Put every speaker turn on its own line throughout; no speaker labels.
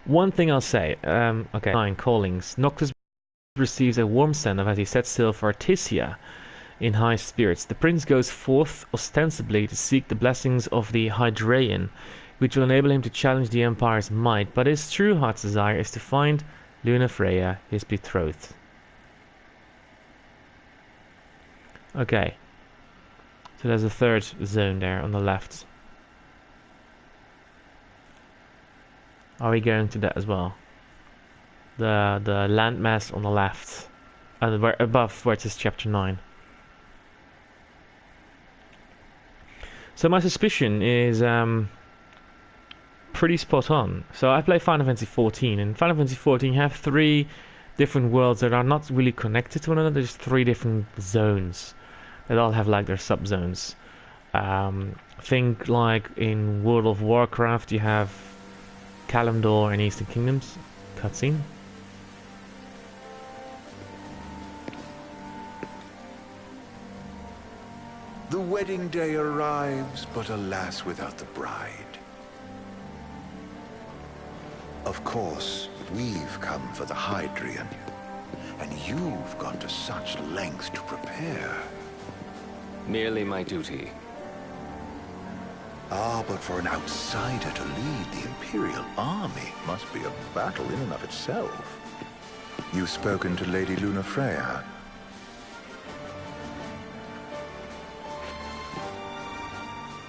One thing I'll say, okay, 9 callings. Noctis receives a warm send-off as he sets sail for Altissia in high spirits. The prince goes forth ostensibly to seek the blessings of the Hydraean, which will enable him to challenge the Empire's might, but his true heart's desire is to find Lunafreya, his betrothed. Okay, so there's a third zone there on the left. Are we going to that as well? The landmass on the left, and above where it says Chapter 9. So my suspicion is pretty spot on. So I play Final Fantasy 14, and Final Fantasy 14 you have 3 different worlds that are not really connected to one another. There's 3 different zones that all have like their subzones. Think like in World of Warcraft you have Kalimdor and Eastern Kingdoms cutscene.
The wedding day arrives, but alas, without the bride. Of course, we've come for the Hydraean, and you've gone to such lengths to prepare.
Merely my duty.
Ah, but for an outsider to lead the Imperial army must be a battle in and of itself. You've spoken to Lady Lunafreya.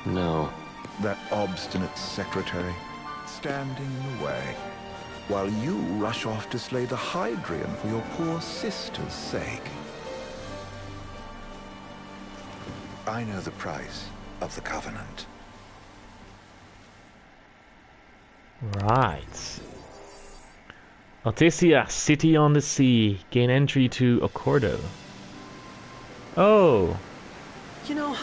No.
That obstinate secretary, standing in the way, while you rush off to slay the Hydraean for your poor sister's sake. I know the price of the Covenant.
Right. Altissia, city on the sea. Gain entry to Accordo. Oh.
You know,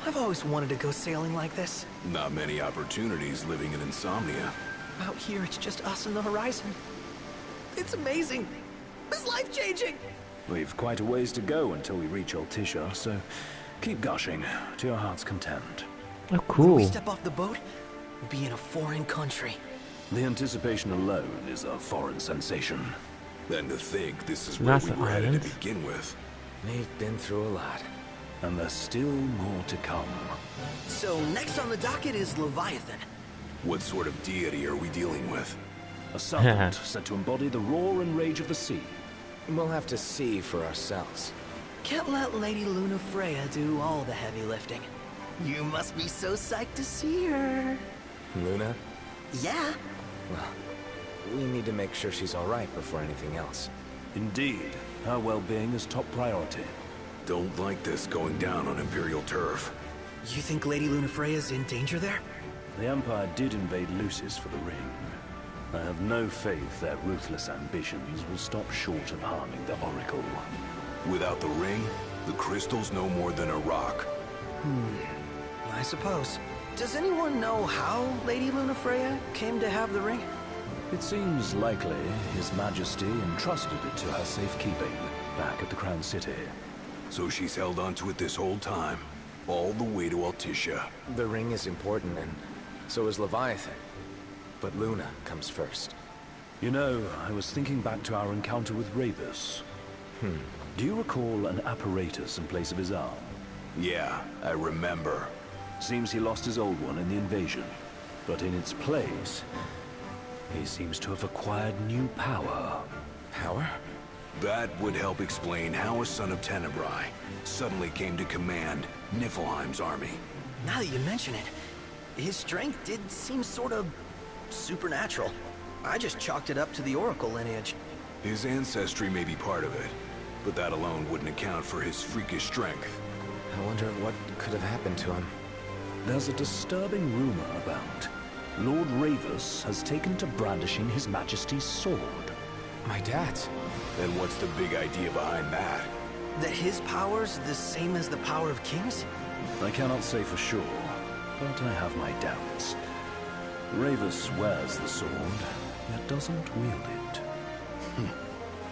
I've always wanted to go sailing like this.
Not many opportunities living in Insomnia.
Out here, it's just us and the horizon. It's amazing. It's life-changing.
We've quite a ways to go until we reach Altissia, so keep gushing to your heart's content.
Oh,
When
cool.
we step off the boat, we'll be in a foreign country.
The anticipation alone is a foreign sensation.
Then to think this is
So
where
that's
we
the
were headed
island.
to begin with.
We've been through a lot.
And there's still more to come.
So next on the docket is Leviathan.
What sort of deity are we dealing with?
A serpent said to embody the roar and rage of the sea.
We'll have to see for ourselves. Can't let Lady Lunafreya do all the heavy lifting. You must be so psyched to see her.
Luna?
Yeah.
Well, we need to make sure she's all right before anything else.
Indeed, her well-being is top priority.
Don't like this going down on Imperial turf.
You think Lady Lunafreya's in danger there?
The Empire did invade Lucis for the ring. I have no faith their ruthless ambitions will stop short of harming the Oracle.
Without the ring, the crystal's no more than a rock.
I suppose. Does anyone know how Lady Lunafreya came to have the ring?
It seems likely His Majesty entrusted it to her safekeeping back at the Crown City.
So she's held onto it this whole time, all the way to Altissia.
The ring is important, and so is Leviathan. But Luna comes first.
You know, I was thinking back to our encounter with Ravus. Do you recall an apparatus in place of his arm?
Yeah, I remember.
Seems he lost his old one in the invasion. But in its place, he seems to have acquired new power.
Power?
That would help explain how a son of Tenebrae suddenly came to command Niflheim's army.
Now that you mention it, his strength did seem sort of supernatural. I just chalked it up to the Oracle lineage.
His ancestry may be part of it, but that alone wouldn't account for his freakish strength.
I wonder what could have happened to him.
There's a disturbing rumor about Lord Ravus has taken to brandishing His Majesty's sword.
My dad's.
Then what's the big idea behind that?
That his power's the same as the power of kings?
I cannot say for sure, but I have my doubts. Ravus wears the sword, yet doesn't wield it.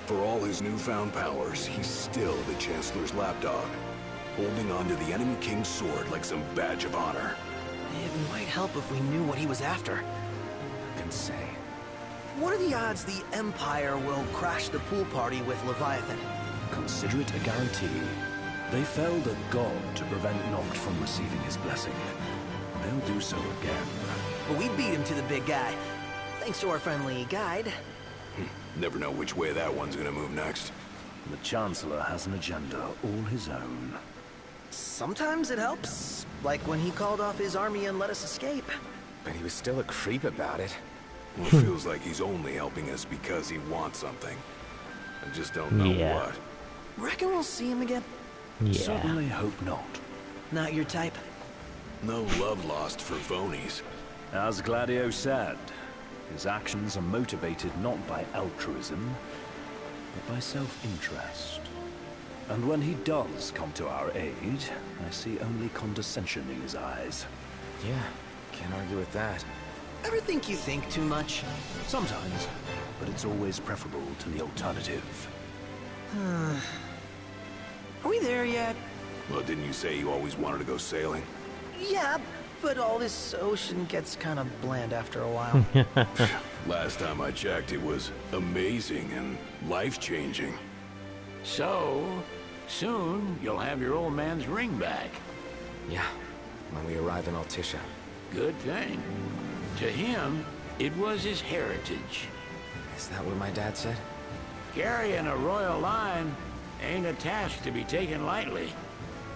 For all his newfound powers, he's still the Chancellor's lapdog, holding onto the enemy king's sword like some badge of honor.
It might help if we knew what he was after.
Who can say?
What are the odds the Empire will crash the pool party with Leviathan?
Consider it a guarantee. They felled a god to prevent Noct from receiving his blessing. They'll do so again.
But we beat him to the big guy, thanks to our friendly guide.
Never know which way that one's gonna move next.
The Chancellor has an agenda all his own.
Sometimes it helps, like when he called off his army and let us escape.
But he was still a creep about it.
Well, it feels like he's only helping us because he wants something. I just don't know what.
Reckon we'll see him again?
Yeah.
Certainly hope not.
Not your type?
No love lost for phonies.
As Gladio said, his actions are motivated not by altruism, but by self-interest. And when he does come to our aid, I see only condescension in his eyes.
Yeah, can't argue with that.
Ever think you think too much?
Sometimes, but it's always preferable to the alternative.
Are we there yet?
Well, didn't you say you always wanted to go sailing?
Yeah, but all this ocean gets kind of bland after a while.
Last time I checked, it was amazing and life-changing.
So, soon you'll have your old man's ring back.
Yeah, when we arrive in Altissia.
Good thing. To him, it was his heritage.
Is that what my dad said?
Carrying a royal line ain't a task to be taken lightly.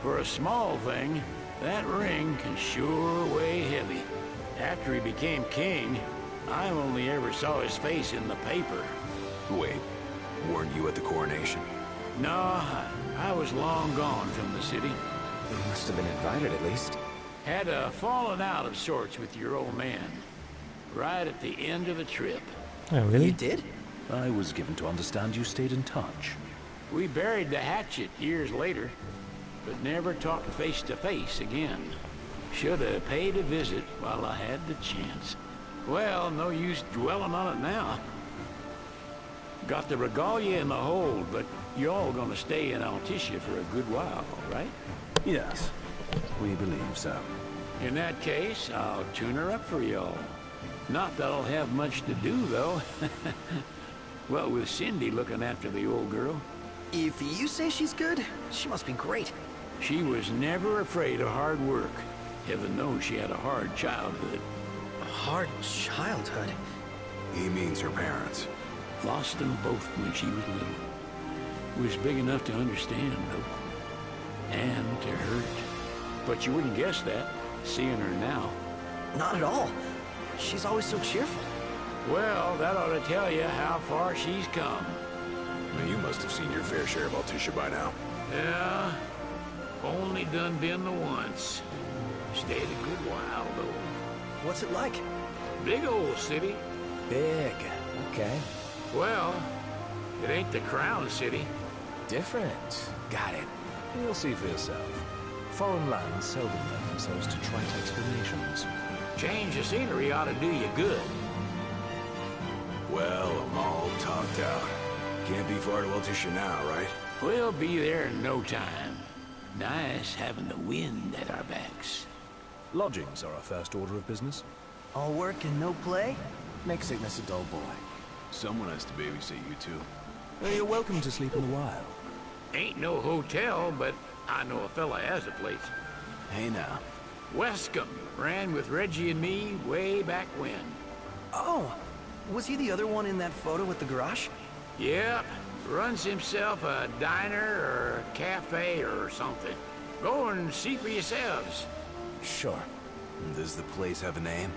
For a small thing, that ring can sure weigh heavy. After he became king, I only ever saw his face in the paper.
Wait, weren't you at the coronation?
No, I was long gone from the city.
You must have been invited at least.
Had a falling out of sorts with your old man. Right at the end of the trip.
Oh, really?
You did?
I was given to understand you stayed in touch.
We buried the hatchet years later, but never talked face to face again. Should have paid a visit while I had the chance. Well, no use dwelling on it now. Got the regalia in the hold, but you're all gonna stay in Altissia for a good while, right?
Yes, we believe so.
In that case, I'll tune her up for y'all. Not that I'll have much to do, though. Well, with Cindy looking after the old girl.
If you say she's good, she must be great.
She was never afraid of hard work. Heaven knows she had a hard childhood.
A hard childhood.
He means her parents.
Lost them both when she was little. Was big enough to understand, though. And to hurt. But you wouldn't guess that, seeing her now.
Not at all. She's always so cheerful.
Well, that ought to tell you how far she's come.
Well, you must have seen your fair share of Altissia by now.
Yeah, only done been the once. Stayed a good while, though.
What's it like?
Big old city.
Big. Okay.
Well, it ain't the crown city.
Different. Got it.
You'll see for yourself. Foreign lands seldom lend themselves to trite explanations.
Change of scenery ought to do you good.
Well, I'm all talked out. Can't be far to Altissia now, right?
We'll be there in no time. Nice having the wind at our backs.
Lodgings are our first order of business.
All work and no play?
Make sickness a dull boy.
Someone has to babysit you, too.
Well, you're welcome to sleep in the wild.
Ain't no hotel, but I know a fella has a place.
Hey now.
Westcomb ran with Reggie and me way back when.
Oh, was he the other one in that photo with the garage?
Yep, runs himself a diner or a cafe or something. Go and see for yourselves.
Sure.
Does the place have a name?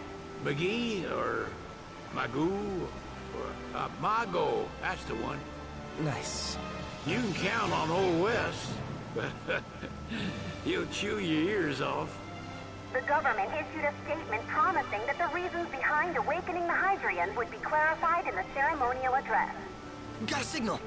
McGee or Magoo or Mago, that's the one.
Nice.
You can count on Old West, but he'll chew your ears off.
The government issued a statement promising that the reasons behind awakening the Hydrian would be clarified in the ceremonial address.
Got a signal.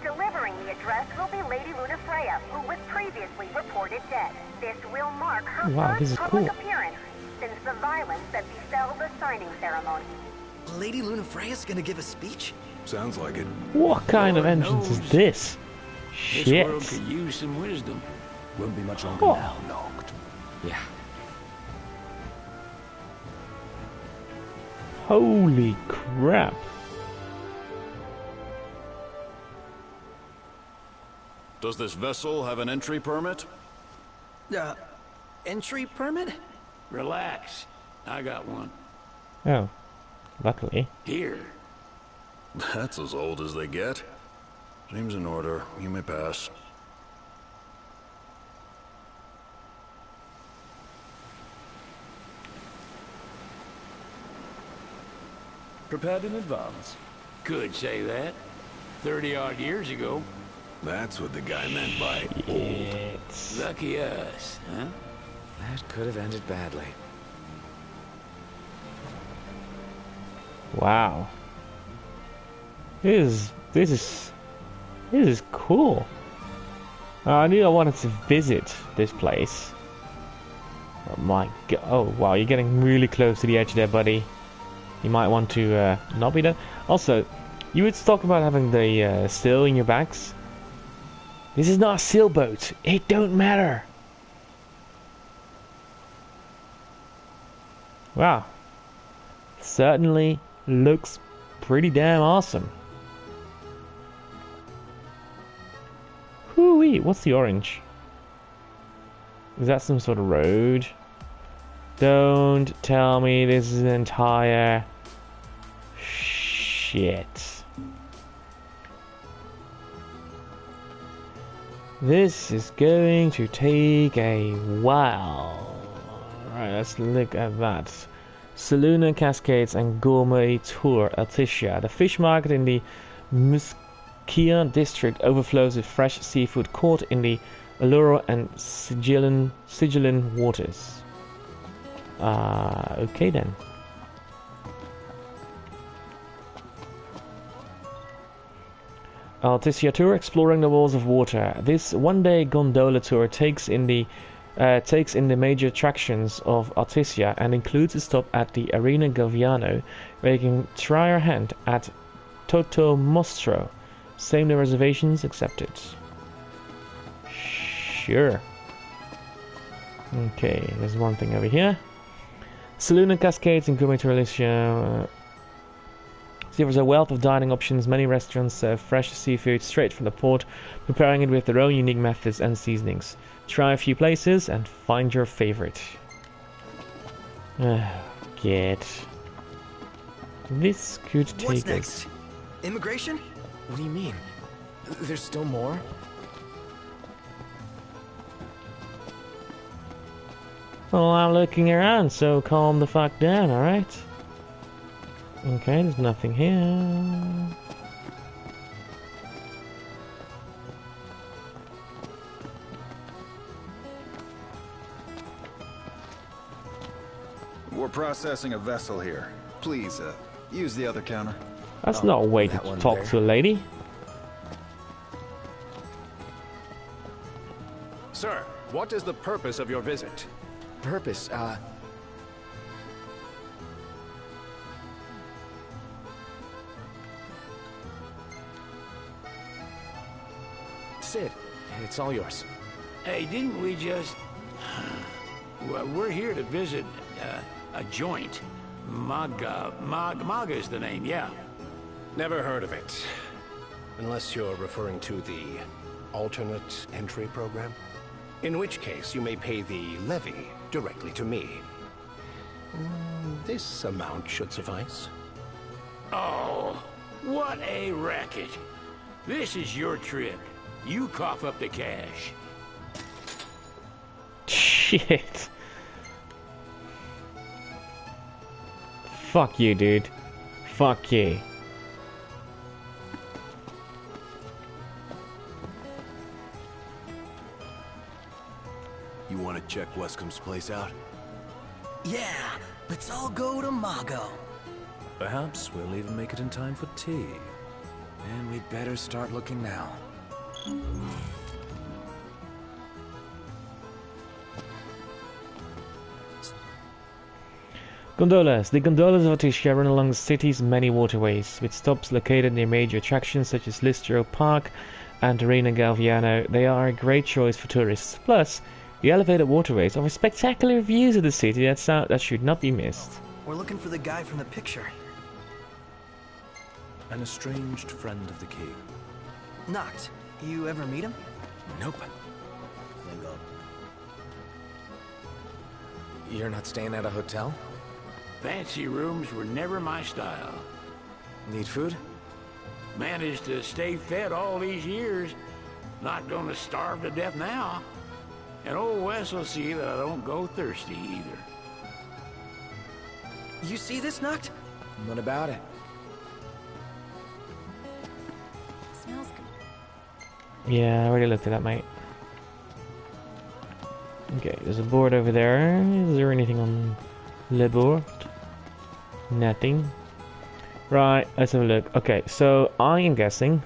Delivering the address will be Lady Luna Freya, who was previously reported dead. This will mark her first public appearance since the violence that befell the signing ceremony.
Lady Luna Freya's gonna give a speech?
Sounds like it.
What kind of entrance is this?
This
Shit.
world could use some wisdom.
Won't be much longer now, Noct.
Yeah.
Holy crap.
Does this vessel have an entry permit?
Entry permit?
Relax. I got one.
Oh, luckily.
Here.
That's as old as they get. Seems in order. You may pass.
Prepared in advance.
Could say that. 30-odd years ago.
That's what the guy meant by
Shit.
Lucky us, huh?
That could have ended badly.
Wow. This is cool. I knew I wanted to visit this place. Oh my god. Oh wow, you're getting really close to the edge there, buddy. You might want to not be there. Also, you were talking about having the sail in your backs. This is not a sailboat. It don't matter. Wow. Certainly looks pretty damn awesome. Hoo-wee, what's the orange? Is that some sort of road? Don't tell me this is an entire... Shit. This is going to take a while. Alright, let's look at that. Saluna Cascades and Gourmet Tour, Altissia. The fish market in the Muskia district overflows with fresh seafood caught in the Allura and Sigillin waters. Okay then. Altissia Tour, exploring the walls of water. This one-day gondola tour takes in the major attractions of Altissia and includes a stop at the Arena Galviano, where you can try your hand at Toto Mostro. Same no reservations accepted. Sure. Okay, there's one thing over here. Saluna Cascades and Gourmet Tour Altissia. There is a wealth of dining options. Many restaurants serve fresh seafood straight from the port, preparing it with their own unique methods and seasonings. Try a few places and find your favorite. Get. This could take
What's
us.
next? Immigration?
What do you mean? There's still more?
Well, I'm looking around, so calm the fuck down, alright? Okay, there's nothing here.
We're processing a vessel here. Please, use the other counter.
That's not a way to talk to a lady.
Sir, what is the purpose of your visit?
Purpose, Sid, it's all yours.
Hey, didn't we just... Well, we're here to visit a joint. Maga is the name, yeah.
Never heard of it. Unless you're referring to the alternate entry program. In which case, you may pay the levy directly to me. This amount should suffice.
Oh, what a racket. This is your trip. You cough up the cash.
Shit. Fuck you, dude. Fuck you.
You want to check Wescom's place out?
Yeah, let's all go to Mago.
Perhaps we'll even make it in time for tea.
And we'd better start looking now.
Gondolas. The gondolas of Altissia run along the city's many waterways, with stops located near major attractions such as Listro Park and Arena Galviano. They are a great choice for tourists. Plus, the elevated waterways offer spectacular views of the city that should not be missed.
We're looking for the guy from the picture.
An estranged friend of the king.
Noct. You ever meet him?
Nope. You're not staying at a hotel?
Fancy rooms were never my style.
Need food?
Managed to stay fed all these years. Not gonna starve to death now. And old Wes will see that I don't go thirsty either.
You see this, Noct?
What about it?
Smells good.
Yeah, I already looked at that, mate. Okay, there's a board over there. Is there anything on the board? Nothing. Right, let's have a look. Okay, so I am guessing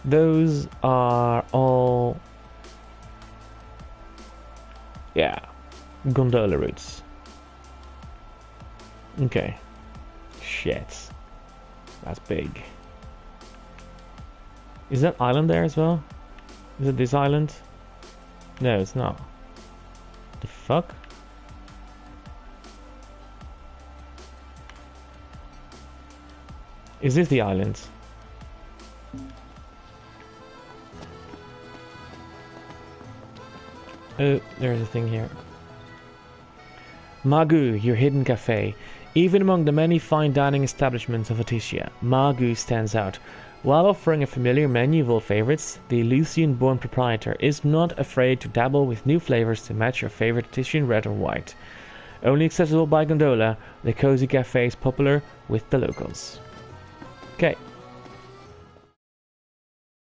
those are all, yeah, gondola routes. Okay. Shit. That's big. Is that island there as well? Is it this island? No, it's not. The fuck? Is this the island? Oh, there's a thing here. Magu, your hidden cafe. Even among the many fine dining establishments of Altissia, Magu stands out. While offering a familiar menu of old favorites, the Lucian-born proprietor is not afraid to dabble with new flavors to match your favorite Altissian red or white. Only accessible by gondola, the cozy cafe is popular with the locals. Okay.